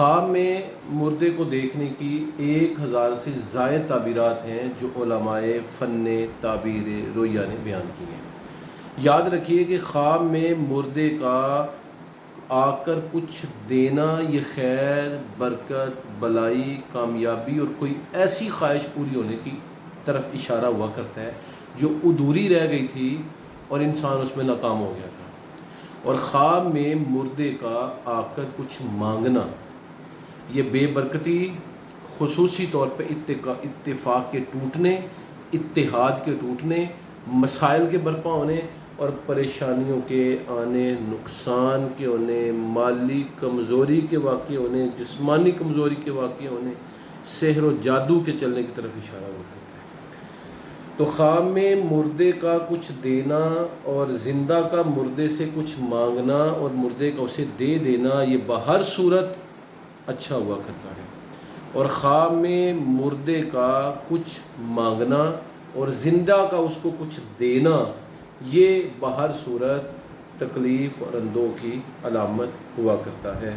خواب میں مردے کو دیکھنے کی 1000 سے زائد تعبیرات ہیں جو علماء فن تعبیر رؤیا نے بیان کی ہیں۔ یاد رکھیے کہ خواب میں مردے کا آ کر کچھ دینا یہ خیر، برکت، بلائی، کامیابی اور کوئی ایسی خواہش پوری ہونے کی طرف اشارہ ہوا کرتا ہے جو ادھوری رہ گئی تھی اور انسان اس میں ناکام ہو گیا تھا۔ اور خواب میں مردے کا آ کر کچھ مانگنا یہ بے برکتی، خصوصی طور پہ اتفاق کے ٹوٹنے، اتحاد کے ٹوٹنے، مسائل کے برپا ہونے اور پریشانیوں کے آنے، نقصان کے ہونے، مالی کمزوری کے واقع ہونے، جسمانی کمزوری کے واقع ہونے، سحر و جادو کے چلنے کی طرف اشارہ ہوتا ہے۔ تو خواب میں مردے کا کچھ دینا اور زندہ کا مردے سے کچھ مانگنا اور مردے کا اسے دے دینا یہ بہر صورت اچھا ہوا کرتا ہے، اور خواب میں مردے کا کچھ مانگنا اور زندہ کا اس کو کچھ دینا یہ بہر صورت تکلیف اور اندوہ کی علامت ہوا کرتا ہے۔